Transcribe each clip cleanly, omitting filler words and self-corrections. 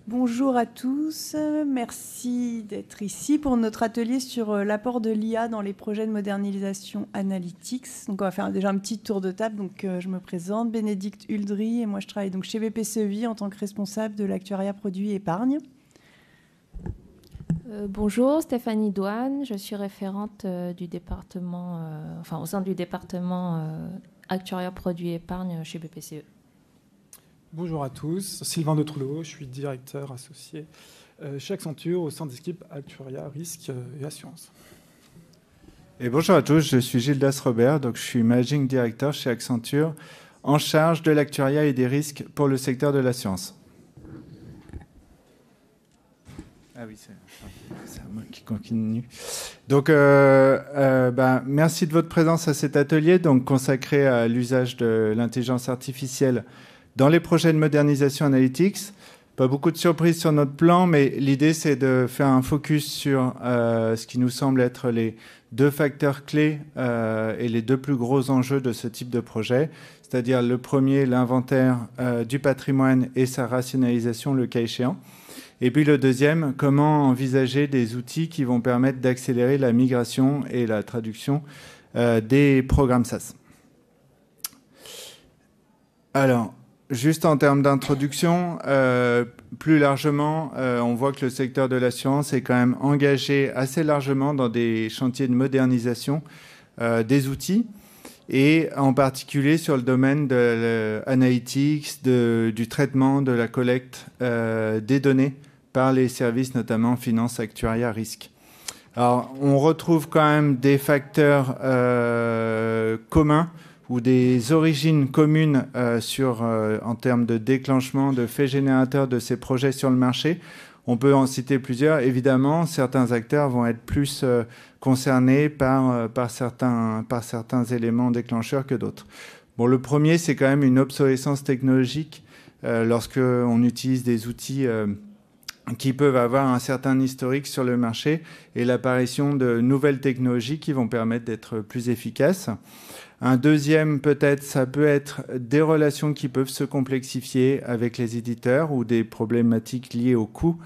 Bonjour à tous, merci d'être ici pour notre atelier sur l'apport de l'IA dans les projets de modernisation Analytics. Donc on va faire déjà un petit tour de table. Donc je me présente, Bénédicte Huldry, et moi je travaille donc chez BPCE-Vie en tant que responsable de l'actuariat produit épargne. Bonjour, Stéphanie Douane, je suis référente du département, au sein du département actuariat produit épargne chez BPCE. Bonjour à tous, Sylvain de Trulot, je suis directeur associé chez Accenture au sein des équipes actuariat, risque et assurance. Et bonjour à tous, je suis Gildas Robert, donc je suis Managing Director chez Accenture en charge de l'actuariat et des risques pour le secteur de l'assurance. Ah oui, c'est moi qui continue. Donc, merci de votre présence à cet atelier donc consacré à l'usage de l'intelligence artificielle dans les projets de modernisation Analytics. Pas beaucoup de surprises sur notre plan, mais l'idée, c'est de faire un focus sur ce qui nous semble être les deux facteurs clés et les deux plus gros enjeux de ce type de projet, c'est-à-dire le premier, l'inventaire du patrimoine et sa rationalisation, le cas échéant. Et puis le deuxième, comment envisager des outils qui vont permettre d'accélérer la migration et la traduction des programmes SaaS. Alors, juste en termes d'introduction, plus largement, on voit que le secteur de l'assurance est quand même engagé assez largement dans des chantiers de modernisation des outils, et en particulier sur le domaine de l'analytics, du traitement, de la collecte des données par les services, notamment finance, actuariat, risque. Alors, on retrouve quand même des facteurs communs ou des origines communes en termes de déclenchement, de faits générateurs de ces projets sur le marché. On peut en citer plusieurs. Évidemment, certains acteurs vont être plus concernés par certains éléments déclencheurs que d'autres. Bon, le premier, c'est quand même une obsolescence technologique lorsqu'on utilise des outils qui peuvent avoir un certain historique sur le marché et l'apparition de nouvelles technologies qui vont permettre d'être plus efficaces. Un deuxième, peut-être, ça peut être des relations qui peuvent se complexifier avec les éditeurs ou des problématiques liées au coût.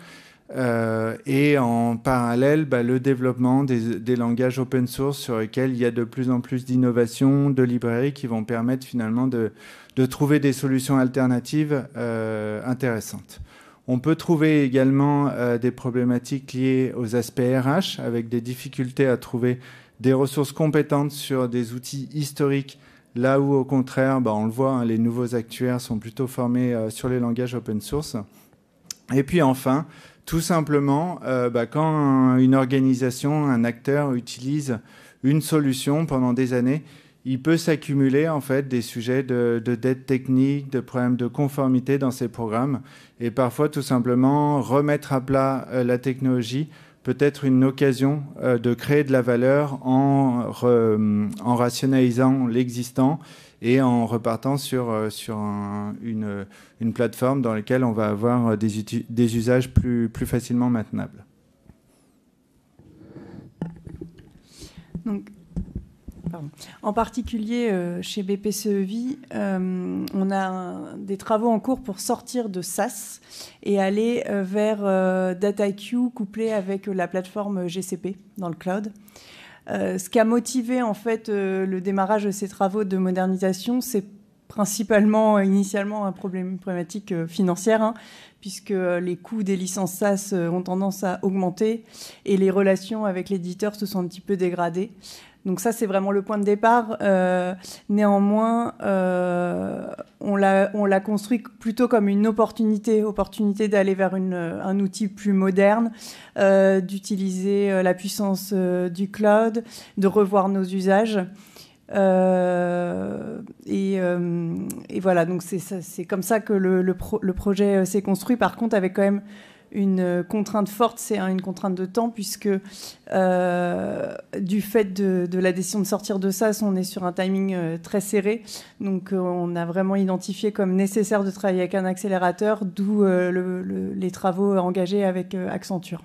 Et en parallèle, le développement des langages open source sur lesquels il y a de plus en plus d'innovations, de librairies qui vont permettre finalement de trouver des solutions alternatives intéressantes. On peut trouver également des problématiques liées aux aspects RH, avec des difficultés à trouver des ressources compétentes sur des outils historiques, là où au contraire, on le voit, les nouveaux actuaires sont plutôt formés sur les langages open source. Et puis enfin, tout simplement, quand une organisation, un acteur utilise une solution pendant des années, il peut s'accumuler en fait des sujets de dette technique, de problèmes de conformité dans ces programmes, et parfois tout simplement remettre à plat la technologie peut être une occasion de créer de la valeur en rationalisant l'existant et en repartant sur une plateforme dans laquelle on va avoir des usages plus facilement maintenables. Donc, en particulier, chez BPCE-Vie, on a des travaux en cours pour sortir de SaaS et aller vers DataIQ couplé avec la plateforme GCP dans le cloud. Ce qui a motivé en fait le démarrage de ces travaux de modernisation, c'est principalement, initialement, une problématique financière, puisque les coûts des licences SaaS ont tendance à augmenter et les relations avec l'éditeur se sont un petit peu dégradées. Donc ça, c'est vraiment le point de départ. Néanmoins, on l'a construit plutôt comme une opportunité d'aller vers un outil plus moderne, d'utiliser la puissance du cloud, de revoir nos usages. Et voilà, donc c'est comme ça que le projet s'est construit. Par contre, avec quand même une contrainte forte, c'est une contrainte de temps, puisque du fait de la décision de sortir de ça, on est sur un timing très serré. Donc on a vraiment identifié comme nécessaire de travailler avec un accélérateur, d'où les travaux engagés avec Accenture.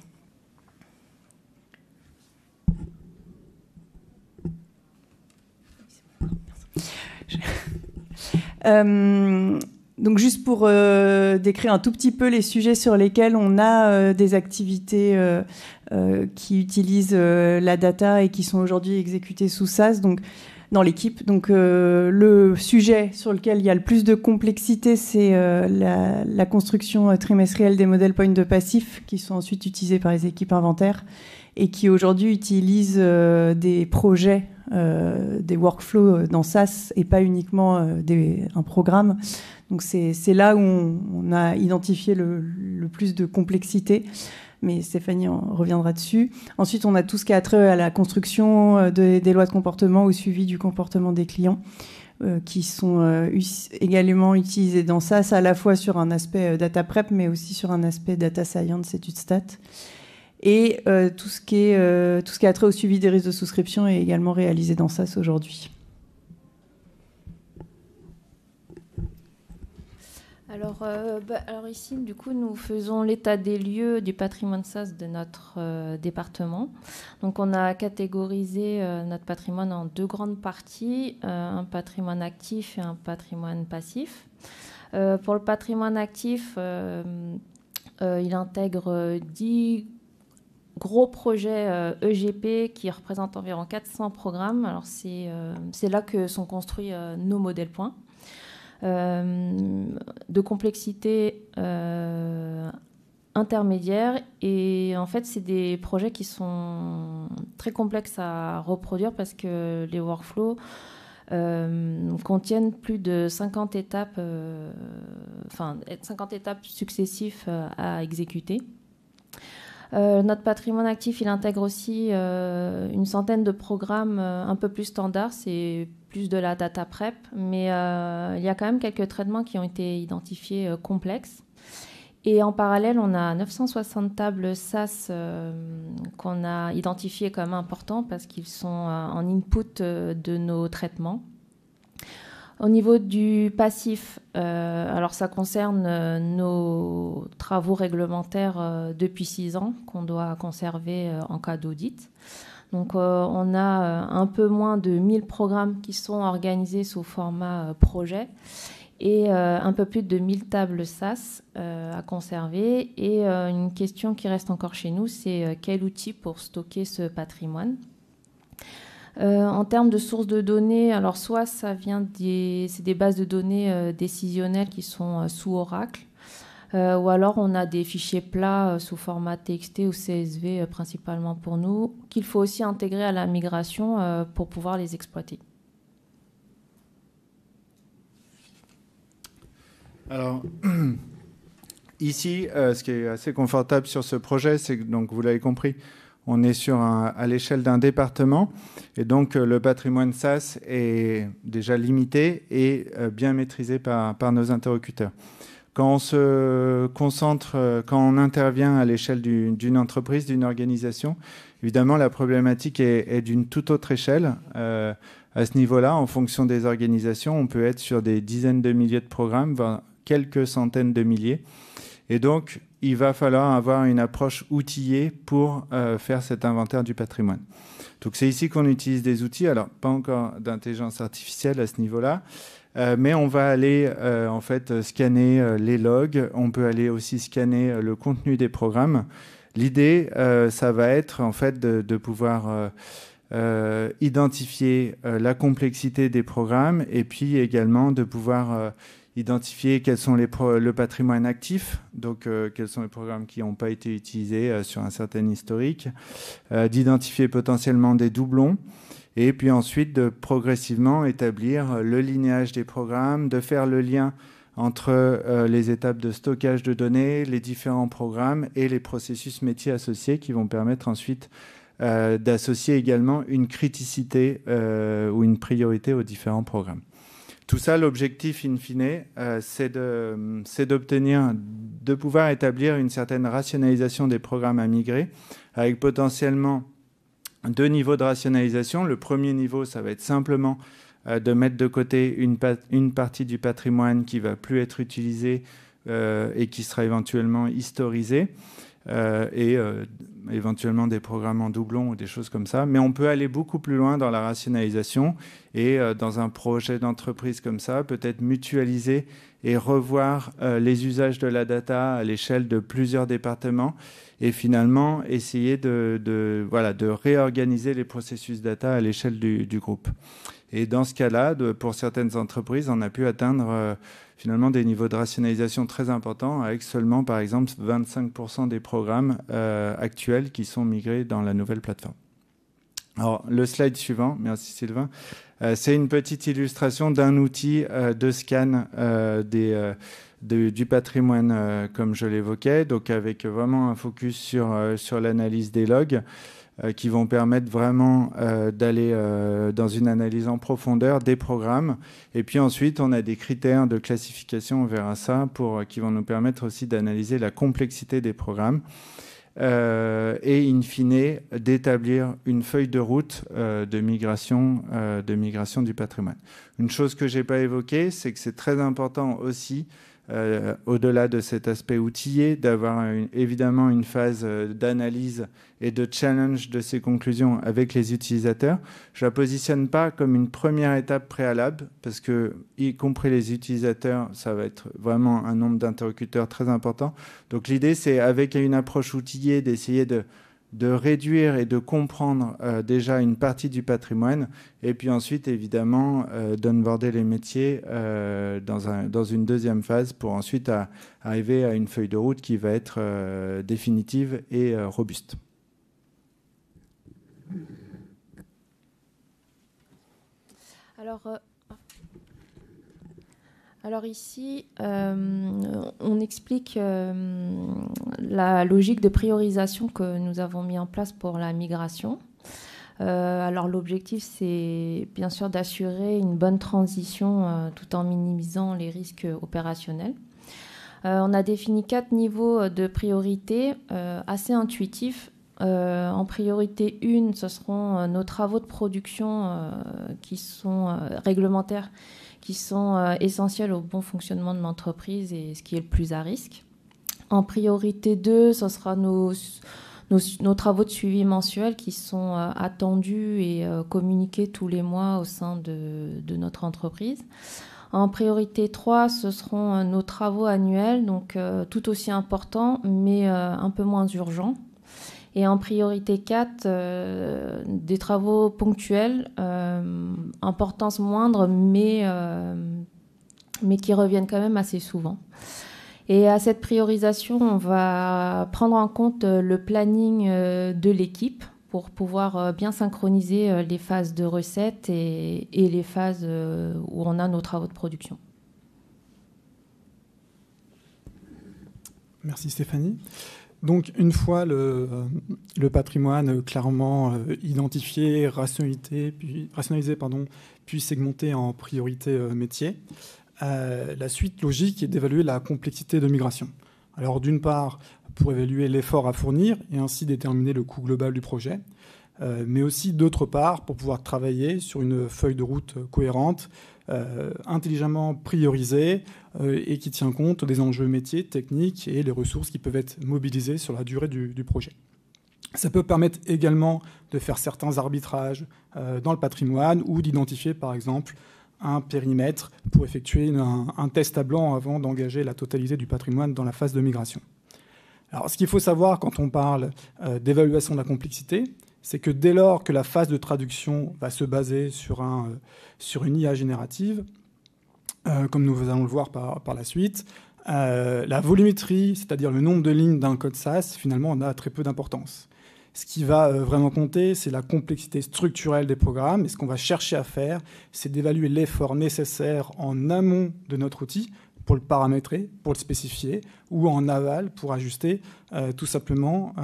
Donc juste pour décrire un tout petit peu les sujets sur lesquels on a des activités qui utilisent la data et qui sont aujourd'hui exécutées sous SaaS, donc dans l'équipe. Donc le sujet sur lequel il y a le plus de complexité, c'est la construction trimestrielle des modèles point de passif qui sont ensuite utilisés par les équipes inventaires et qui aujourd'hui utilisent des projets, des workflows dans SaaS et pas uniquement un programme. Donc c'est là où on a identifié le plus de complexité, mais Stéphanie en reviendra dessus. Ensuite, on a tout ce qui a trait à la construction des lois de comportement, au suivi du comportement des clients, qui sont également utilisés dans SaaS, à la fois sur un aspect data prep, mais aussi sur un aspect data science, études stats. Et tout ce qui a trait au suivi des risques de souscription est également réalisé dans SaaS aujourd'hui. Alors ici, du coup, nous faisons l'état des lieux du patrimoine SaaS de notre département. Donc on a catégorisé notre patrimoine en 2 grandes parties, un patrimoine actif et un patrimoine passif. Pour le patrimoine actif, il intègre 10 gros projets EGP qui représentent environ 400 programmes. Alors c'est là que sont construits nos modèles points. De complexité intermédiaire, et en fait c'est des projets qui sont très complexes à reproduire parce que les workflows contiennent plus de 50 étapes, 50 étapes successives à exécuter. Notre patrimoine actif, il intègre aussi une centaine de programmes un peu plus standards, c'est plus de la data prep, mais il y a quand même quelques traitements qui ont été identifiés complexes. Et en parallèle, on a 960 tables SaaS qu'on a identifiées comme importants parce qu'ils sont en input de nos traitements. Au niveau du passif, alors ça concerne nos travaux réglementaires depuis 6 ans qu'on doit conserver en cas d'audit. Donc on a un peu moins de 1000 programmes qui sont organisés sous format projet et un peu plus de 1000 tables SaaS à conserver. Et une question qui reste encore chez nous, c'est quel outil pour stocker ce patrimoine ? En termes de sources de données, alors soit ça vient c'est des bases de données décisionnelles qui sont sous Oracle, ou alors on a des fichiers plats sous format TXT ou CSV principalement pour nous, qu'il faut aussi intégrer à la migration pour pouvoir les exploiter. Alors, ici, ce qui est assez confortable sur ce projet, c'est que, donc, vous l'avez compris, on est à l'échelle d'un département, et donc le patrimoine SaaS est déjà limité et bien maîtrisé par nos interlocuteurs. Quand on se concentre, quand on intervient à l'échelle d'une entreprise, d'une organisation, évidemment la problématique est d'une toute autre échelle. À ce niveau-là, en fonction des organisations, on peut être sur des dizaines de milliers de programmes, voire quelques centaines de milliers. Et donc, il va falloir avoir une approche outillée pour faire cet inventaire du patrimoine. Donc, c'est ici qu'on utilise des outils. Alors, pas encore d'intelligence artificielle à ce niveau-là, mais on va aller en fait scanner les logs. On peut aller aussi scanner le contenu des programmes. L'idée, ça va être en fait de pouvoir identifier la complexité des programmes et puis également de pouvoir identifier quels sont le patrimoine actif, donc quels sont les programmes qui n'ont pas été utilisés sur un certain historique, d'identifier potentiellement des doublons, et puis ensuite de progressivement établir le lignage des programmes, de faire le lien entre les étapes de stockage de données, les différents programmes et les processus métiers associés qui vont permettre ensuite d'associer également une criticité ou une priorité aux différents programmes. Tout ça, l'objectif in fine, c'est d'obtenir, de pouvoir établir une certaine rationalisation des programmes à migrer, avec potentiellement 2 niveaux de rationalisation. Le premier niveau, ça va être simplement de mettre de côté une partie du patrimoine qui ne va plus être utilisée et qui sera éventuellement historisée. et éventuellement des programmes en doublon ou des choses comme ça. Mais on peut aller beaucoup plus loin dans la rationalisation et dans un projet d'entreprise comme ça, peut-être mutualiser et revoir les usages de la data à l'échelle de plusieurs départements et finalement essayer de réorganiser les processus data à l'échelle du groupe. Et dans ce cas-là, pour certaines entreprises, on a pu atteindre finalement des niveaux de rationalisation très importants avec seulement, par exemple, 25% des programmes actuels qui sont migrés dans la nouvelle plateforme. Alors, le slide suivant, merci Sylvain, c'est une petite illustration d'un outil de scan du patrimoine, comme je l'évoquais, donc avec vraiment un focus sur l'analyse des logs, qui vont permettre vraiment d'aller dans une analyse en profondeur des programmes. Et puis ensuite, on a des critères de classification, on verra ça, qui vont nous permettre aussi d'analyser la complexité des programmes et in fine d'établir une feuille de route de migration du patrimoine. Une chose que je n'ai pas évoquée, c'est que c'est très important aussi, au-delà de cet aspect outillé, d'avoir évidemment une phase d'analyse et de challenge de ces conclusions avec les utilisateurs. Je ne la positionne pas comme une première étape préalable, parce que, y compris les utilisateurs, ça va être vraiment un nombre d'interlocuteurs très important. Donc l'idée, c'est avec une approche outillée d'essayer de réduire et de comprendre déjà une partie du patrimoine et puis ensuite évidemment d'onboarder les métiers dans une deuxième phase pour ensuite arriver à une feuille de route qui va être définitive et robuste. Alors ici, on explique la logique de priorisation que nous avons mis en place pour la migration. Alors l'objectif, c'est bien sûr d'assurer une bonne transition tout en minimisant les risques opérationnels. On a défini 4 niveaux de priorité assez intuitifs. En priorité 1, ce seront nos travaux de production qui sont réglementaires, qui sont essentiels au bon fonctionnement de l'entreprise et ce qui est le plus à risque. En priorité 2, ce sera nos travaux de suivi mensuels qui sont attendus et communiqués tous les mois au sein de notre entreprise. En priorité 3, ce seront nos travaux annuels, donc tout aussi importants, mais un peu moins urgents. Et en priorité 4, des travaux ponctuels, importance moindre, mais qui reviennent quand même assez souvent. Et à cette priorisation, on va prendre en compte le planning de l'équipe pour pouvoir bien synchroniser les phases de recettes et les phases où on a nos travaux de production. Merci Stéphanie. Donc, une fois le patrimoine clairement identifié, rationalisé, puis segmenté en priorité métier, la suite logique est d'évaluer la complexité de migration. Alors, d'une part, pour évaluer l'effort à fournir et ainsi déterminer le coût global du projet, mais aussi, d'autre part, pour pouvoir travailler sur une feuille de route cohérente, intelligemment priorisée et qui tient compte des enjeux métiers, techniques et les ressources qui peuvent être mobilisées sur la durée du projet. Ça peut permettre également de faire certains arbitrages dans le patrimoine ou d'identifier, par exemple, un périmètre pour effectuer un test à blanc avant d'engager la totalité du patrimoine dans la phase de migration. Alors, ce qu'il faut savoir quand on parle d'évaluation de la complexité, c'est que dès lors que la phase de traduction va se baser sur une IA générative, comme nous allons le voir par la suite, la volumétrie, c'est-à-dire le nombre de lignes d'un code SAS, finalement, en a très peu d'importance. Ce qui va vraiment compter, c'est la complexité structurelle des programmes. Et ce qu'on va chercher à faire, c'est d'évaluer l'effort nécessaire en amont de notre outil pour le paramétrer, pour le spécifier, ou en aval pour ajuster, tout simplement,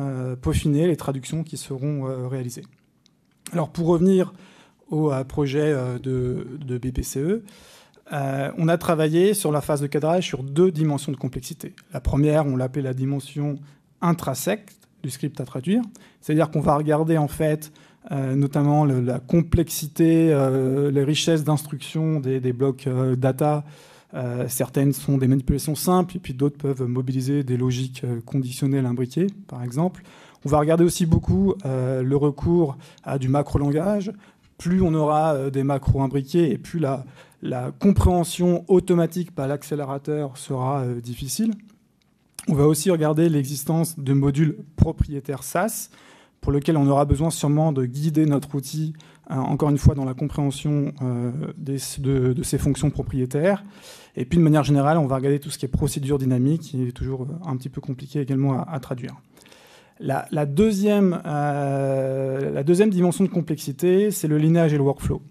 peaufiner les traductions qui seront réalisées. Alors, pour revenir au projet de BPCE, on a travaillé sur la phase de cadrage sur 2 dimensions de complexité. La première, on l'appelle la dimension intrinsèque du script à traduire, c'est-à-dire qu'on va regarder en fait notamment la complexité, les richesses d'instructions des blocs data Certaines sont des manipulations simples, et puis d'autres peuvent mobiliser des logiques conditionnelles imbriquées, par exemple. On va regarder aussi beaucoup le recours à du macro-langage. Plus on aura des macros imbriqués, et plus la compréhension automatique par l'accélérateur sera difficile. On va aussi regarder l'existence de modules propriétaires SAS, pour lesquels on aura besoin sûrement de guider notre outil, encore une fois, dans la compréhension de ces fonctions propriétaires. Et puis, de manière générale, on va regarder tout ce qui est procédure dynamique, qui est toujours un petit peu compliqué également à traduire. La deuxième dimension de complexité, c'est le linéage et le workflow.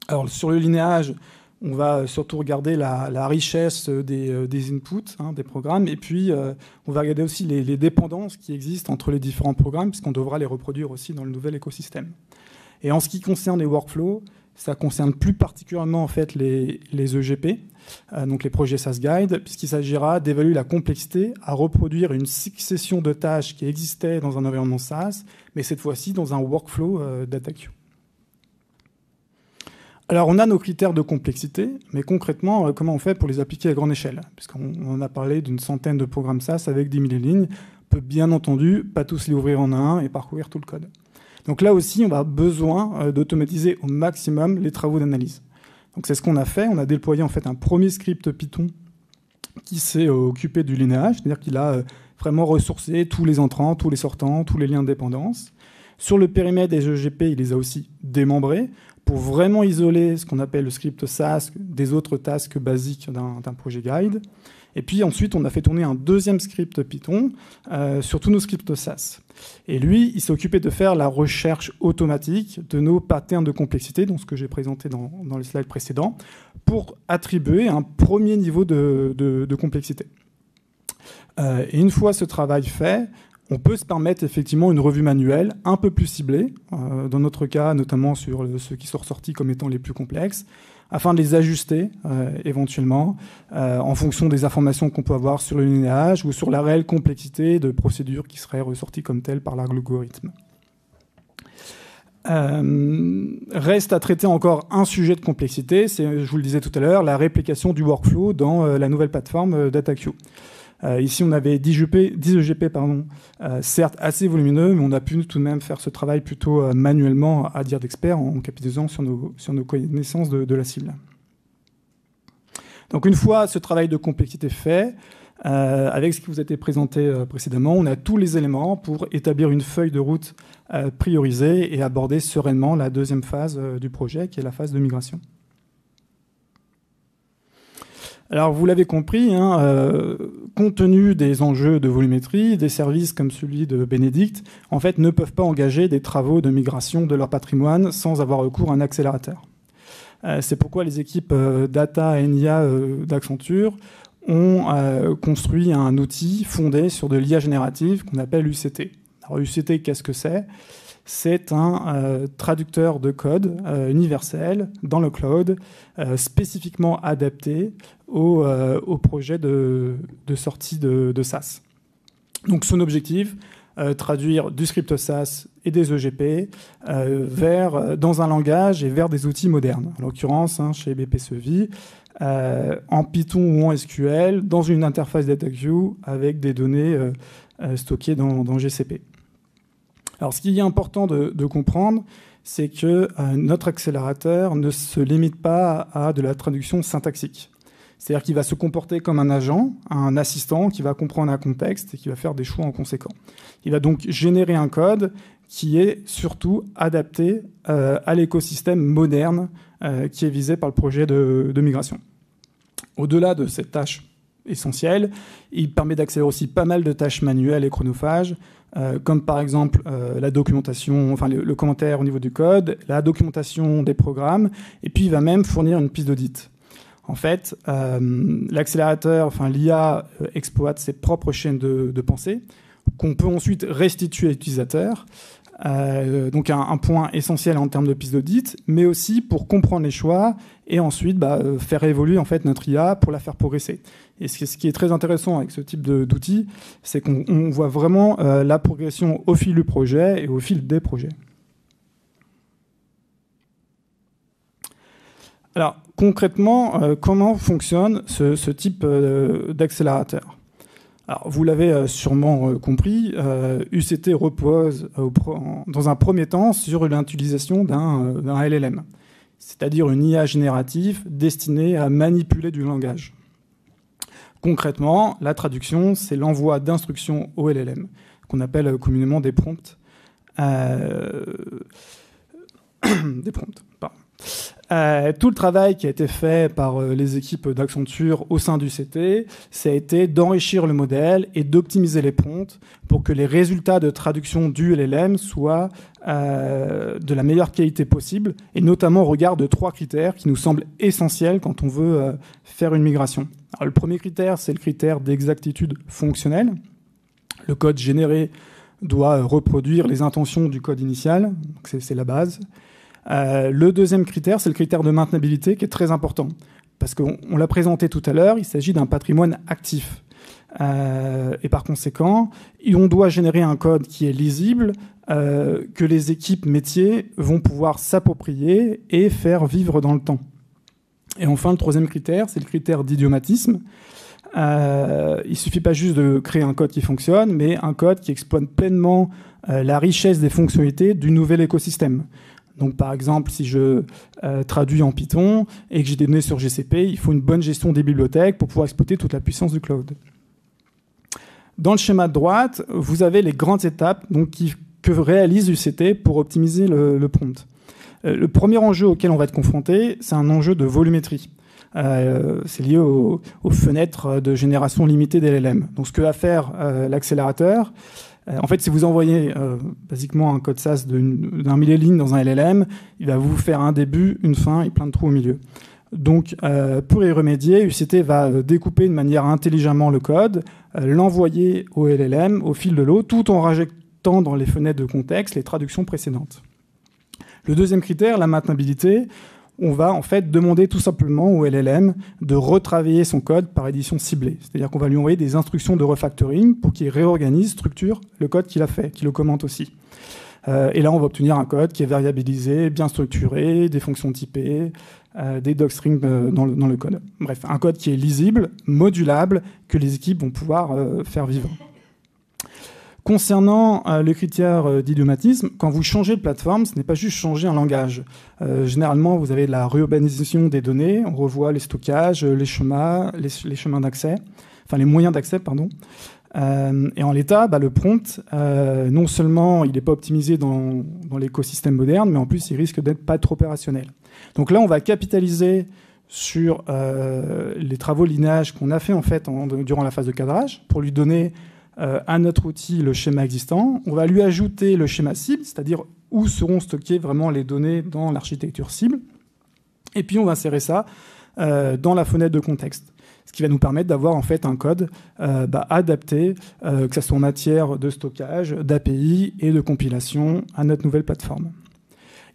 Alors, sur le linéage, on va surtout regarder la richesse des inputs, des programmes, et puis on va regarder aussi les dépendances qui existent entre les différents programmes, puisqu'on devra les reproduire aussi dans le nouvel écosystème. Et en ce qui concerne les workflows, ça concerne plus particulièrement en fait les EGP, donc les projets SAS Guide, puisqu'il s'agira d'évaluer la complexité à reproduire une succession de tâches qui existaient dans un environnement SAS, mais cette fois-ci dans un workflow DataQ. Alors, on a nos critères de complexité, mais concrètement, comment on fait pour les appliquer à grande échelle? Puisqu'on en a parlé d'une centaine de programmes SAS avec 10 000 lignes. On peut bien entendu pas tous les ouvrir en un et parcourir tout le code. Donc là aussi, on a besoin d'automatiser au maximum les travaux d'analyse. Donc c'est ce qu'on a fait. On a déployé en fait un premier script Python qui s'est occupé du linéage, c'est-à-dire qu'il a vraiment ressourcé tous les entrants, tous les sortants, tous les liens de dépendance. Sur le périmètre des EGP, il les a aussi démembrés pour vraiment isoler ce qu'on appelle le script SAS des autres tasks basiques d'un projet guide. Et puis ensuite, on a fait tourner un deuxième script Python sur tous nos scripts SAS. Et lui, il s'est occupé de faire la recherche automatique de nos patterns de complexité, donc ce que j'ai présenté dans les slides précédents, pour attribuer un premier niveau de complexité. Et une fois ce travail fait, on peut se permettre effectivement une revue manuelle un peu plus ciblée, dans notre cas notamment sur ceux qui sont ressortis comme étant les plus complexes, afin de les ajuster éventuellement en fonction des informations qu'on peut avoir sur le linéage ou sur la réelle complexité de procédures qui seraient ressorties comme telles par l'algorithme. Reste à traiter encore un sujet de complexité, c'est, je vous le disais tout à l'heure, la réplication du workflow dans la nouvelle plateforme DataQ. Ici, on avait 10 EGP, certes assez volumineux, mais on a pu tout de même faire ce travail plutôt manuellement, à dire d'experts, en capitalisant sur nos connaissances de la cible. Donc, une fois ce travail de complexité fait, avec ce qui vous a été présenté précédemment, on a tous les éléments pour établir une feuille de route priorisée et aborder sereinement la deuxième phase du projet, qui est la phase de migration. Alors, vous l'avez compris, compte tenu des enjeux de volumétrie, des services comme celui de Bénédicte, en fait, ne peuvent pas engager des travaux de migration de leur patrimoine sans avoir recours à un accélérateur. C'est pourquoi les équipes Data et NIA d'Accenture ont construit un outil fondé sur de l'IA générative qu'on appelle UCT. Alors, UCT, qu'est-ce que c'est ? C'est un traducteur de code universel dans le cloud, spécifiquement adapté au projet de sortie de SAS. Donc son objectif, traduire du script SAS et des EGP dans un langage et vers des outils modernes. En l'occurrence, chez BPCE-Vie, en Python ou en SQL, dans une interface DataQ avec des données stockées dans GCP. Alors, ce qui est important de comprendre, c'est que notre accélérateur ne se limite pas à de la traduction syntaxique. C'est-à-dire qu'il va se comporter comme un agent, un assistant qui va comprendre un contexte et qui va faire des choix en conséquent. Il va donc générer un code qui est surtout adapté à l'écosystème moderne qui est visé par le projet de migration. Au-delà de cette tâche essentielle, il permet d'accélérer aussi pas mal de tâches manuelles et chronophages, comme par exemple la documentation, enfin le commentaire au niveau du code, la documentation des programmes, et puis il va même fournir une piste d'audit. En fait, l'accélérateur, enfin l'IA, exploite ses propres chaînes de pensée, qu'on peut ensuite restituer à l'utilisateur. Donc un point essentiel en termes de piste d'audit, mais aussi pour comprendre les choix et ensuite faire évoluer en fait notre IA pour la faire progresser. Et ce qui est très intéressant avec ce type d'outil, c'est qu'on voit vraiment la progression au fil du projet et au fil des projets. Alors, concrètement, comment fonctionne ce type d'accélérateur ? Alors, vous l'avez sûrement compris, UCT repose dans un premier temps sur l'utilisation d'un LLM, c'est-à-dire une IA générative destinée à manipuler du langage. Concrètement, la traduction, c'est l'envoi d'instructions au LLM, qu'on appelle communément des prompts. Des prompts, pardon. Tout le travail qui a été fait par les équipes d'Accenture au sein du CT, ça a été d'enrichir le modèle et d'optimiser les prompts pour que les résultats de traduction du LLM soient de la meilleure qualité possible, et notamment au regard de 3 critères qui nous semblent essentiels quand on veut faire une migration. Alors, le premier critère, c'est le critère d'exactitude fonctionnelle. Le code généré doit reproduire les intentions du code initial, c'est la base. Le deuxième critère, c'est le critère de maintenabilité qui est très important. Parce qu'on l'a présenté tout à l'heure, il s'agit d'un patrimoine actif. Et par conséquent, on doit générer un code qui est lisible, que les équipes métiers vont pouvoir s'approprier et faire vivre dans le temps. Et enfin, le troisième critère, c'est le critère d'idiomatisme. Il ne suffit pas juste de créer un code qui fonctionne, mais un code qui exploite pleinement la richesse des fonctionnalités du nouvel écosystème. Donc, par exemple, si je traduis en Python et que j'ai des données sur GCP, il faut une bonne gestion des bibliothèques pour pouvoir exploiter toute la puissance du cloud. Dans le schéma de droite, vous avez les grandes étapes que réalise UCT pour optimiser le prompt. Le premier enjeu auquel on va être confronté, c'est un enjeu de volumétrie. C'est lié aux fenêtres de génération limitée d'LLM. Donc, ce que va faire l'accélérateur, en fait, si vous envoyez basiquement un code SAS d'un millier de lignes dans un LLM, il va vous faire un début, une fin et plein de trous au milieu. Donc, pour y remédier, UCT va découper de manière intelligemment le code, l'envoyer au LLM au fil de l'eau, tout en rajoutant dans les fenêtres de contexte les traductions précédentes. Le deuxième critère, la maintenabilité, on va en fait demander tout simplement au LLM de retravailler son code par édition ciblée. C'est-à-dire qu'on va lui envoyer des instructions de refactoring pour qu'il réorganise, structure le code qu'il a fait, qu'il le commente aussi. Et là, on va obtenir un code qui est variabilisé, bien structuré, des fonctions typées, des docstrings dans le code. Bref, un code qui est lisible, modulable, que les équipes vont pouvoir faire vivre. Concernant les critères d'idiomatisme, quand vous changez de plateforme, ce n'est pas juste changer un langage. Généralement, vous avez de la réurbanisation des données, on revoit les stockages, les chemins d'accès, enfin les moyens d'accès, pardon. Et en l'état, le prompt, non seulement il n'est pas optimisé dans l'écosystème moderne, mais en plus il risque d'être pas trop opérationnel. Donc là, on va capitaliser sur les travaux de linéage qu'on a fait en fait durant la phase de cadrage pour lui donner à notre outil le schéma existant. On va lui ajouter le schéma cible, c'est-à-dire où seront stockées vraiment les données dans l'architecture cible. Et puis on va insérer ça dans la fenêtre de contexte, ce qui va nous permettre d'avoir en fait un code adapté, que ce soit en matière de stockage, d'API et de compilation à notre nouvelle plateforme.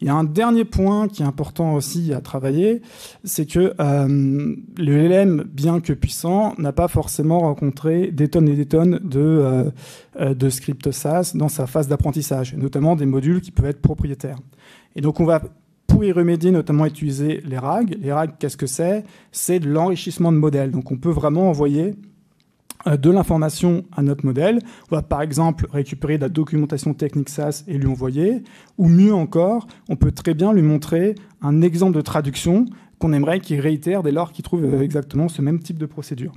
Il y a un dernier point qui est important aussi à travailler, c'est que le LLM, bien que puissant, n'a pas forcément rencontré des tonnes et des tonnes de scripts SAS dans sa phase d'apprentissage, notamment des modules qui peuvent être propriétaires. Et donc on va, pour y remédier, notamment utiliser les RAG. Les RAG, qu'est-ce que c'est ? C'est de l'enrichissement de modèles. Donc on peut vraiment envoyer de l'information à notre modèle. On va par exemple récupérer de la documentation technique SAS et lui envoyer, ou mieux encore, on peut très bien lui montrer un exemple de traduction qu'on aimerait qu'il réitère dès lors qu'il trouve exactement ce même type de procédure.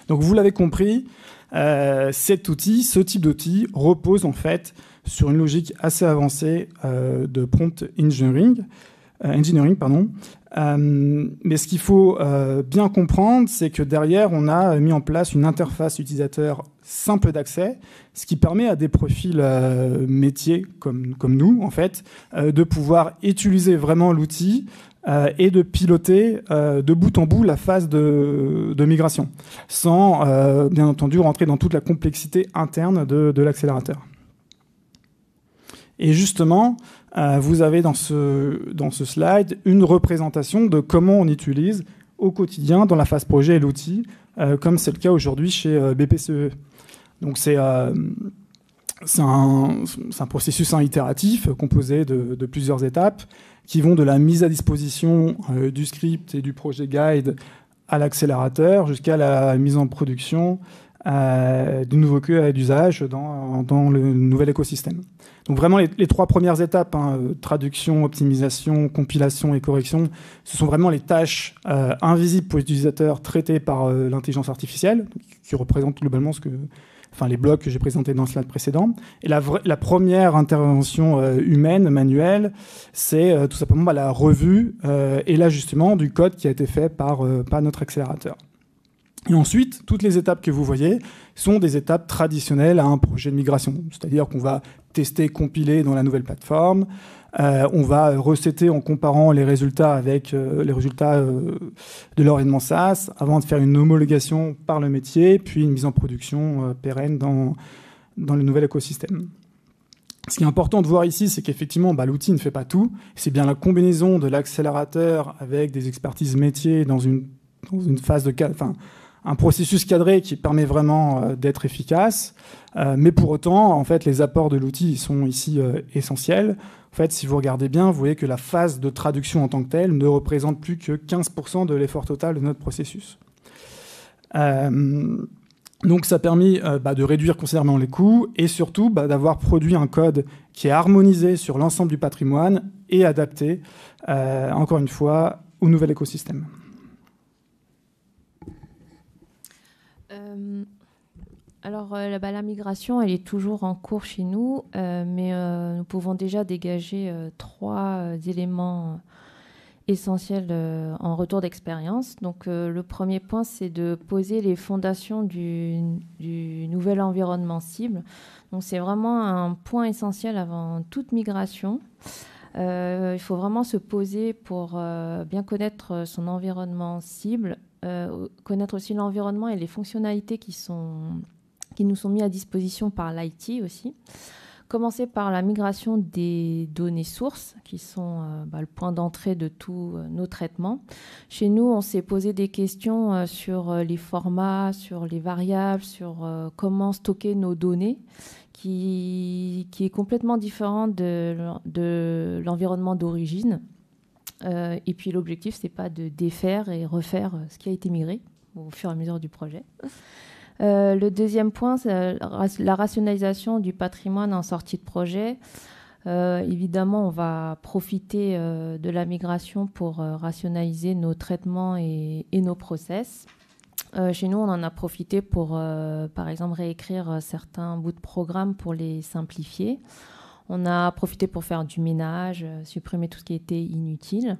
Donc vous l'avez compris, ce type d'outil repose en fait sur une logique assez avancée de prompt engineering. Mais ce qu'il faut bien comprendre, c'est que derrière, on a mis en place une interface utilisateur simple d'accès, ce qui permet à des profils métiers comme nous, en fait, de pouvoir utiliser vraiment l'outil et de piloter de bout en bout la phase de migration, sans, bien entendu, rentrer dans toute la complexité interne de l'accélérateur. Et justement, vous avez dans ce slide une représentation de comment on utilise au quotidien dans la phase projet et l'outil, comme c'est le cas aujourd'hui chez BPCE. Donc c'est un processus itératif composé de plusieurs étapes qui vont de la mise à disposition du script et du projet guide à l'accélérateur jusqu'à la mise en production du nouveau cas d'usage dans le nouvel écosystème. Donc vraiment les 3 premières étapes, traduction, optimisation, compilation et correction, ce sont vraiment les tâches invisibles pour l'utilisateur traitées par l'intelligence artificielle, qui représentent globalement les blocs que j'ai présentés dans le slide précédent. Et la première intervention humaine, manuelle, c'est tout simplement la revue et l'ajustement du code qui a été fait par notre accélérateur. Et ensuite, toutes les étapes que vous voyez sont des étapes traditionnelles à un projet de migration. C'est-à-dire qu'on va tester, compiler dans la nouvelle plateforme, on va resetter en comparant les résultats avec les résultats de l'environnement SaaS avant de faire une homologation par le métier, puis une mise en production pérenne dans le nouvel écosystème. Ce qui est important de voir ici, c'est qu'effectivement, l'outil ne fait pas tout. C'est bien la combinaison de l'accélérateur avec des expertises métiers dans une phase de un processus cadré qui permet vraiment d'être efficace. Mais pour autant, en fait, les apports de l'outil sont ici essentiels. En fait, si vous regardez bien, vous voyez que la phase de traduction en tant que telle ne représente plus que 15% de l'effort total de notre processus. Donc, ça a permis de réduire considérablement les coûts et surtout d'avoir produit un code qui est harmonisé sur l'ensemble du patrimoine et adapté, encore une fois, au nouvel écosystème. Alors, la migration, elle est toujours en cours chez nous, mais nous pouvons déjà dégager 3 éléments essentiels en retour d'expérience. Donc, le premier point, c'est de poser les fondations du nouvel environnement cible. Donc, c'est vraiment un point essentiel avant toute migration. Il faut vraiment se poser pour bien connaître son environnement cible, connaître aussi l'environnement et les fonctionnalités qui nous sont mis à disposition par l'IT aussi. Commencer par la migration des données sources, qui sont le point d'entrée de tous nos traitements. Chez nous, on s'est posé des questions sur les formats, sur les variables, sur comment stocker nos données, qui est complètement différent de l'environnement d'origine. Et puis l'objectif, c'est pas de défaire et refaire ce qui a été migré au fur et à mesure du projet. Le deuxième point, c'est la rationalisation du patrimoine en sortie de projet. Évidemment, on va profiter de la migration pour rationaliser nos traitements et nos process. Chez nous, on en a profité pour, par exemple, réécrire certains bouts de programme pour les simplifier. On a profité pour faire du ménage, supprimer tout ce qui était inutile.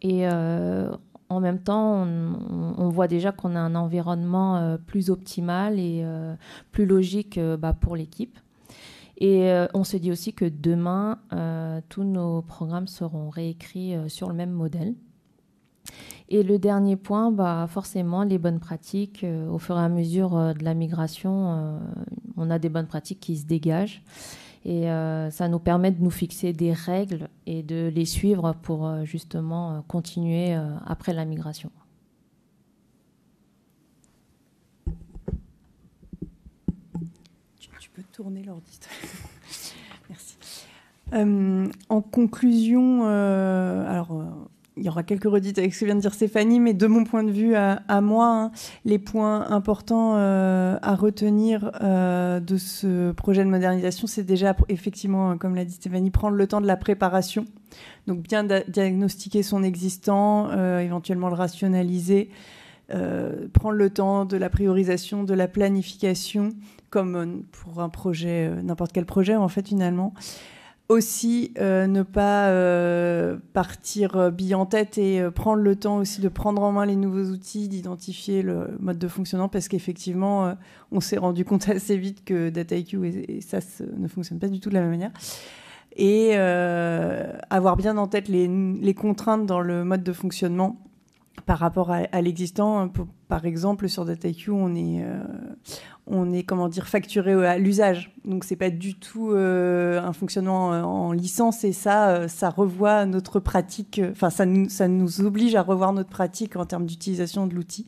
Et en même temps, on voit déjà qu'on a un environnement plus optimal et plus logique pour l'équipe. Et on se dit aussi que demain, tous nos programmes seront réécrits sur le même modèle. Et le dernier point, forcément, les bonnes pratiques. Au fur et à mesure de la migration, on a des bonnes pratiques qui se dégagent. Et ça nous permet de nous fixer des règles et de les suivre pour justement continuer après la migration. Tu peux tourner l'ordi. Merci. En conclusion, il y aura quelques redites avec ce que vient de dire Stéphanie, mais de mon point de vue à moi, les points importants à retenir de ce projet de modernisation, c'est déjà effectivement, comme l'a dit Stéphanie, prendre le temps de la préparation. Donc bien diagnostiquer son existant, éventuellement le rationaliser, prendre le temps de la priorisation, de la planification, comme pour un projet, n'importe quel projet en fait finalement. Aussi, ne pas partir bille en tête et prendre le temps aussi de prendre en main les nouveaux outils, d'identifier le mode de fonctionnement, parce qu'effectivement, on s'est rendu compte assez vite que DataIQ et SAS ne fonctionnent pas du tout de la même manière. Et avoir bien en tête les contraintes dans le mode de fonctionnement par rapport à l'existant. Par exemple, sur DataIQ, on est facturé à l'usage. Donc, c'est pas du tout un fonctionnement en licence, et ça revoit notre pratique. Enfin, ça nous oblige à revoir notre pratique en termes d'utilisation de l'outil.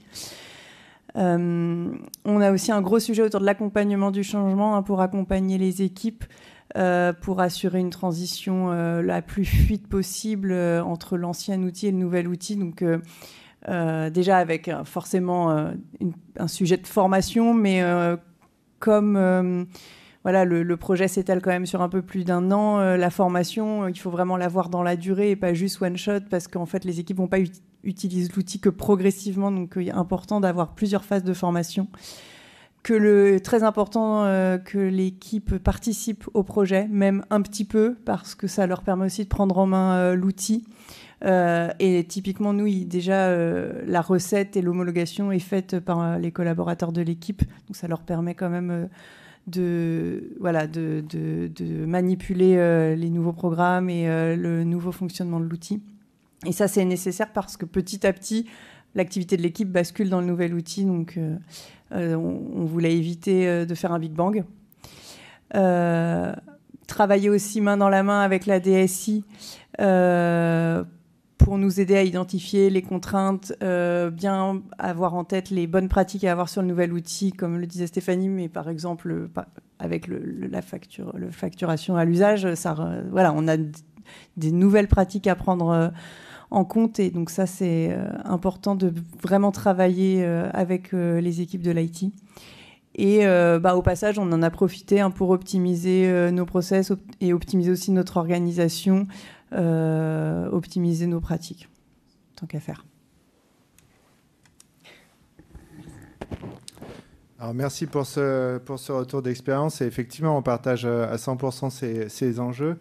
On a aussi un gros sujet autour de l'accompagnement du changement pour accompagner les équipes pour assurer une transition la plus fluide possible entre l'ancien outil et le nouvel outil. Donc, déjà avec forcément un sujet de formation, mais comme voilà, le projet s'étale quand même sur un peu plus d'1 an, la formation, il faut vraiment la voir dans la durée et pas juste one shot, parce qu'en fait, les équipes vont pas utiliser l'outil que progressivement, donc il est important d'avoir plusieurs phases de formation. Très important que l'équipe participe au projet, même un petit peu, parce que ça leur permet aussi de prendre en main l'outil. Et typiquement, nous, déjà, la recette et l'homologation est faite par les collaborateurs de l'équipe, donc ça leur permet quand même de manipuler les nouveaux programmes et le nouveau fonctionnement de l'outil. Et ça, c'est nécessaire parce que petit à petit, l'activité de l'équipe bascule dans le nouvel outil. Donc, on voulait éviter de faire un Big Bang. Travailler aussi main dans la main avec la DSI pour nous aider à identifier les contraintes, bien avoir en tête les bonnes pratiques à avoir sur le nouvel outil, comme le disait Stéphanie, mais par exemple, avec la facturation à l'usage, voilà, on a des nouvelles pratiques à prendre en compte, et donc ça, c'est important de vraiment travailler avec les équipes de l'IT. Et au passage, on en a profité pour optimiser nos process et optimiser aussi notre organisation, optimiser nos pratiques, tant qu'à faire. Alors, merci pour ce retour d'expérience. Et effectivement, on partage à 100% ces enjeux.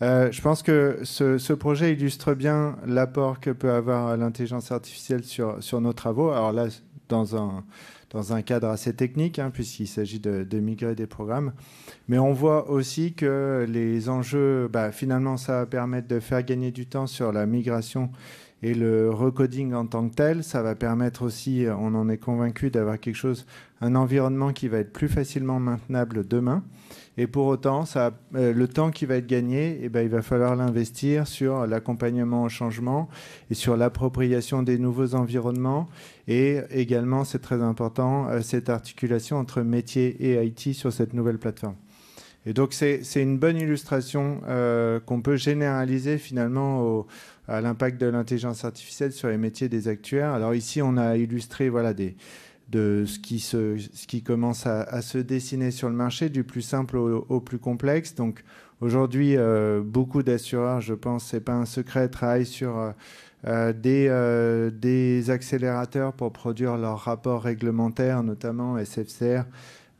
Je pense que ce projet illustre bien l'apport que peut avoir l'intelligence artificielle sur nos travaux. Alors là, dans un cadre assez technique, puisqu'il s'agit de migrer des programmes. Mais on voit aussi que les enjeux, finalement, ça va permettre de faire gagner du temps sur la migration et le recoding en tant que tel. Ça va permettre aussi, on en est convaincu, d'avoir un environnement qui va être plus facilement maintenable demain. Et pour autant, le temps qui va être gagné, il va falloir l'investir sur l'accompagnement au changement et sur l'appropriation des nouveaux environnements. Et également, c'est très important, cette articulation entre métier et IT sur cette nouvelle plateforme. Et donc, c'est une bonne illustration qu'on peut généraliser finalement à l'impact de l'intelligence artificielle sur les métiers des actuaires. Alors ici, on a illustré de ce qui commence à se dessiner sur le marché, du plus simple au plus complexe. Donc aujourd'hui, beaucoup d'assureurs, je pense, c'est pas un secret, travaillent sur des accélérateurs pour produire leurs rapports réglementaires, notamment SFCR,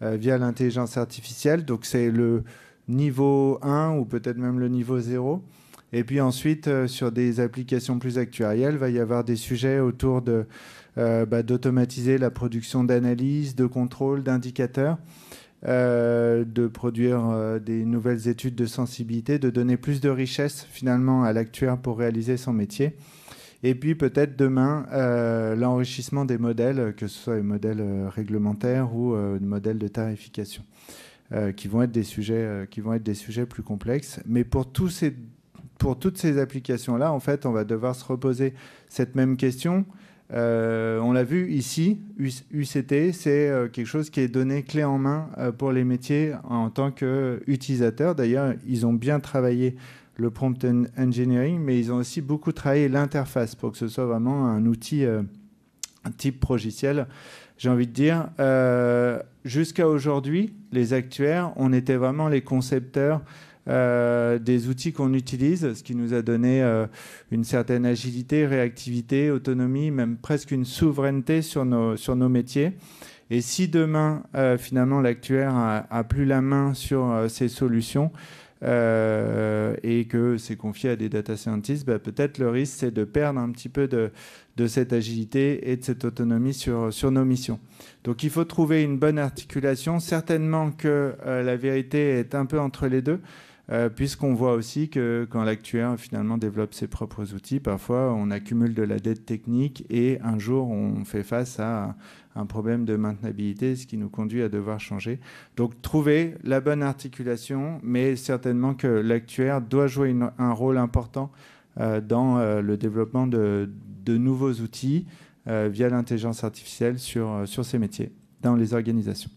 via l'intelligence artificielle. Donc c'est le niveau 1 ou peut-être même le niveau 0. Et puis ensuite, sur des applications plus actuarielles, il va y avoir des sujets autour d'automatiser la production d'analyses, de contrôles, d'indicateurs, de produire des nouvelles études de sensibilité, de donner plus de richesse finalement à l'actuaire pour réaliser son métier. Et puis peut-être demain, l'enrichissement des modèles, que ce soit les modèles réglementaires ou des modèles de tarification, qui vont être des sujets plus complexes. Mais pour toutes ces applications-là, en fait, on va devoir se reposer cette même question. On l'a vu ici, UCT, c'est quelque chose qui est donné clé en main pour les métiers en tant qu'utilisateurs. D'ailleurs, ils ont bien travaillé le prompt engineering, mais ils ont aussi beaucoup travaillé l'interface pour que ce soit vraiment un outil type progiciel. J'ai envie de dire, jusqu'à aujourd'hui, les actuaires, on était vraiment les concepteurs des outils qu'on utilise, ce qui nous a donné une certaine agilité, réactivité, autonomie, même presque une souveraineté sur nos métiers. Et si demain, finalement, l'actuaire a plus la main sur ces solutions et que c'est confié à des data scientists, peut-être le risque, c'est de perdre un petit peu de cette agilité et de cette autonomie sur nos missions. Donc il faut trouver une bonne articulation. Certainement que la vérité est un peu entre les deux. Puisqu'on voit aussi que quand l'actuaire finalement développe ses propres outils, parfois on accumule de la dette technique et un jour on fait face à un problème de maintenabilité, ce qui nous conduit à devoir changer. Donc trouver la bonne articulation, mais certainement que l'actuaire doit jouer un rôle important dans le développement de nouveaux outils via l'intelligence artificielle sur ces métiers dans les organisations.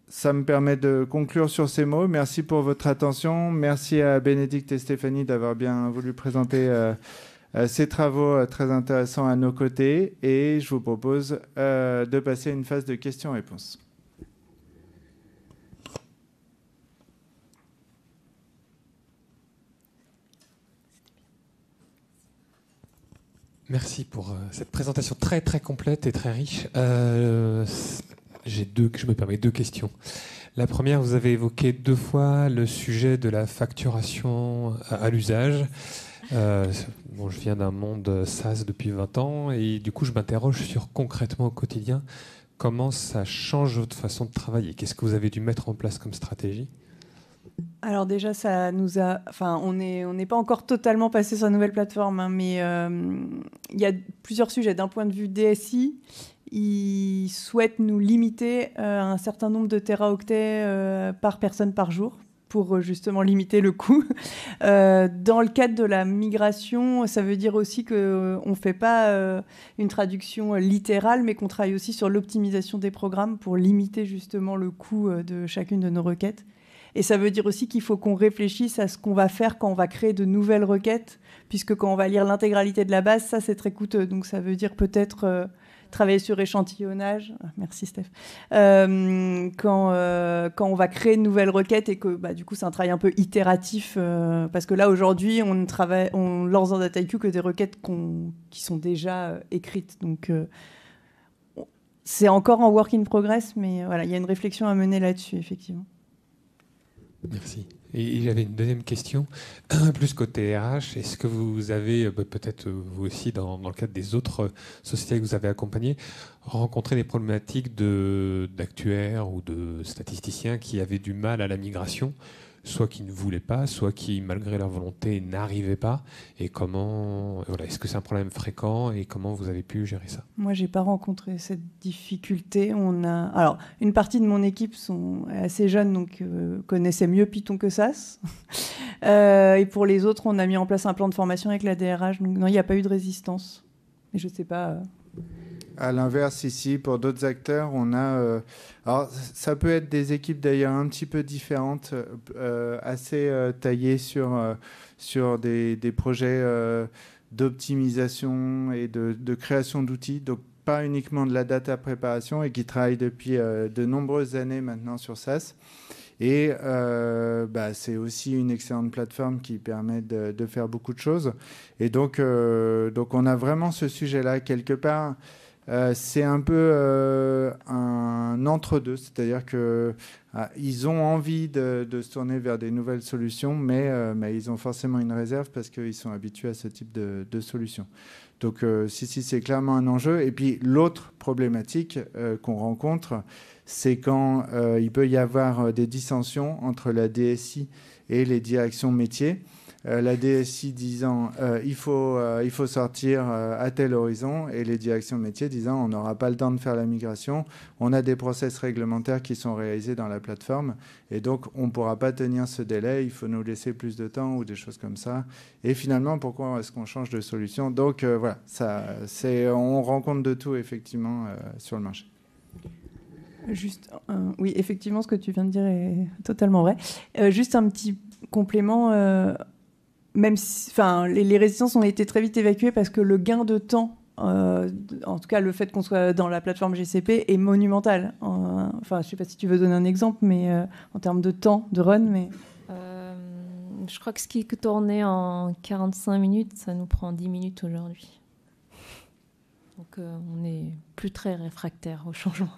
ça me permet de conclure sur ces mots. Merci pour votre attention. Merci à Bénédicte et Stéphanie d'avoir bien voulu présenter ces travaux très intéressants à nos côtés. Et je vous propose de passer à une phase de questions-réponses. Merci pour cette présentation très très complète et très riche. Je me permets 2 questions. La première, vous avez évoqué 2 fois le sujet de la facturation à l'usage. Bon, je viens d'un monde SaaS depuis 20 ans et du coup, je m'interroge sur concrètement au quotidien comment ça change votre façon de travailler. Qu'est-ce que vous avez dû mettre en place comme stratégie ? Alors déjà, ça nous a, enfin, on n'est pas encore totalement passé sur la nouvelle plateforme, hein, mais il y a plusieurs sujets. D'un point de vue DSI, ils souhaitent nous limiter un certain nombre de téraoctets par personne par jour pour justement limiter le coût. Dans le cadre de la migration, ça veut dire aussi qu'on ne fait pas une traduction littérale, mais qu'on travaille aussi sur l'optimisation des programmes pour limiter justement le coût de chacune de nos requêtes. Et ça veut dire aussi qu'il faut qu'on réfléchisse à ce qu'on va faire quand on va créer de nouvelles requêtes, puisque quand on va lire l'intégralité de la base, ça, c'est très coûteux. Donc, ça veut dire peut-être travailler sur échantillonnage. Merci, Steph. Quand on va créer de nouvelles requêtes et que, du coup, c'est un travail un peu itératif, parce que là, aujourd'hui, on lance dans Dataiku que des requêtes qui sont déjà écrites. Donc, c'est encore en work in progress, mais voilà, il y a une réflexion à mener là-dessus, effectivement. Merci. Et j'avais une deuxième question, plus côté RH. Est-ce que vous avez, peut-être vous aussi, dans le cadre des autres sociétés que vous avez accompagnées, rencontré des problématiques d'actuaires ou de statisticiens qui avaient du mal à la migration, soit qui ne voulaient pas, soit qui, malgré leur volonté, n'arrivaient pas? Et comment, voilà, est-ce que c'est un problème fréquent et comment vous avez pu gérer ça? Moi, j'ai pas rencontré cette difficulté. Alors, une partie de mon équipe sont assez jeunes, donc connaissaient mieux Python que SAS. Et pour les autres, on a mis en place un plan de formation avec la DRH. Donc non, il n'y a pas eu de résistance. Et je sais pas. À l'inverse, ici, pour d'autres acteurs, on a... alors, ça peut être des équipes d'ailleurs un petit peu différentes, assez taillées sur des projets d'optimisation et de création d'outils, donc pas uniquement de la data préparation, et qui travaillent depuis de nombreuses années maintenant sur SaaS. Et c'est aussi une excellente plateforme qui permet de faire beaucoup de choses. Et donc on a vraiment ce sujet-là quelque part. C'est un peu un entre-deux, c'est-à-dire qu'ils ont envie de se tourner vers des nouvelles solutions, mais ils ont forcément une réserve parce qu'ils sont habitués à ce type de solutions. Donc si, c'est clairement un enjeu. Et puis l'autre problématique qu'on rencontre, c'est quand il peut y avoir des dissensions entre la DSI et les directions métiers. La DSI disant il faut sortir à tel horizon, et les directions métiers disant on n'aura pas le temps de faire la migration, on a des process réglementaires qui sont réalisés dans la plateforme et donc on ne pourra pas tenir ce délai, il faut nous laisser plus de temps ou des choses comme ça. Et finalement, pourquoi est-ce qu'on change de solution? Donc voilà, on rencontre de tout effectivement sur le marché. Juste, oui, effectivement, ce que tu viens de dire est totalement vrai. Juste un petit complément. Même si, les résistances ont été très vite évacuées parce que le gain de temps, en tout cas le fait qu'on soit dans la plateforme GCP, est monumental. Je ne sais pas si tu veux donner un exemple, mais en termes de temps de run. Mais... je crois que ce qui tournait en 45 minutes, ça nous prend 10 minutes aujourd'hui. Donc on n'est plus très réfractaire au changement.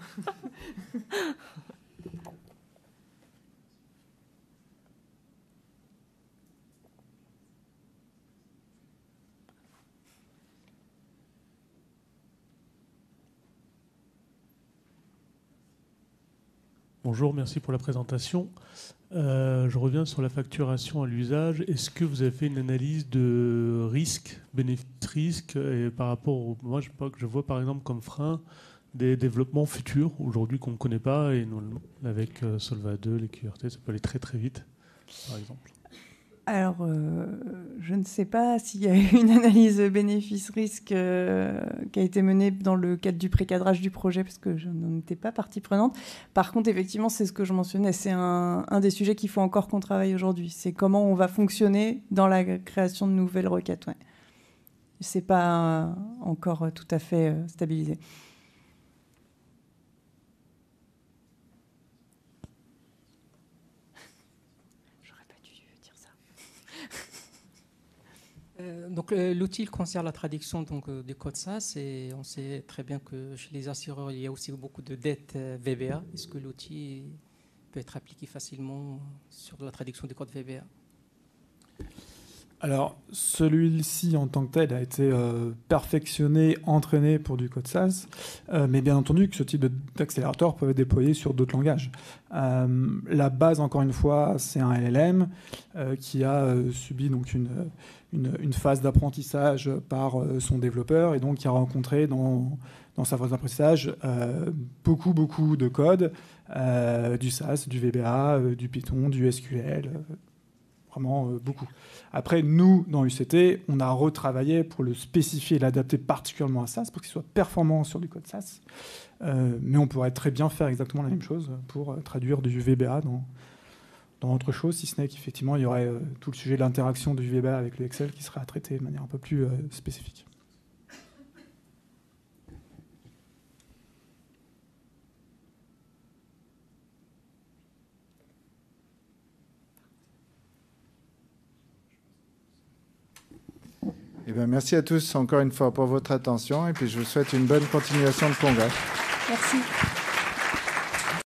Bonjour, merci pour la présentation. Je reviens sur la facturation à l'usage. Est-ce que vous avez fait une analyse de risque, bénéfice-risque, et par rapport moi, je vois par exemple comme frein des développements futurs aujourd'hui qu'on ne connaît pas, et nous, avec Solva 2, les QRT, ça peut aller très très vite, par exemple. Alors, je ne sais pas s'il y a une analyse bénéfice-risque qui a été menée dans le cadre du précadrage du projet, parce que je n'en étais pas partie prenante. Par contre, effectivement, c'est ce que je mentionnais, c'est un des sujets qu'il faut encore qu'on travaille aujourd'hui. C'est comment on va fonctionner dans la création de nouvelles requêtes. Ouais. Ce n'est pas encore tout à fait stabilisé. Donc l'outil concerne la traduction des codes SAS et on sait très bien que chez les assureurs il y a aussi beaucoup de dettes VBA. Est-ce que l'outil peut être appliqué facilement sur la traduction des codes VBA? Alors, celui-ci en tant que tel a été perfectionné, entraîné pour du code SAS, mais bien entendu que ce type d'accélérateur peut être déployé sur d'autres langages. La base, encore une fois, c'est un LLM qui a subi donc une phase d'apprentissage par son développeur et donc qui a rencontré dans sa phase d'apprentissage beaucoup de code, du SAS, du VBA, du Python, du SQL, vraiment beaucoup. Après, nous, dans UCT, on a retravaillé pour le spécifier et l'adapter particulièrement à SAS pour qu'il soit performant sur du code SAS. Mais on pourrait très bien faire exactement la même chose pour traduire du VBA dans autre chose, si ce n'est qu'effectivement, il y aurait tout le sujet de l'interaction du VBA avec le Excel qui serait à traiter de manière un peu plus spécifique. Eh bien, merci à tous encore une fois pour votre attention et puis je vous souhaite une bonne continuation de congrès. Merci.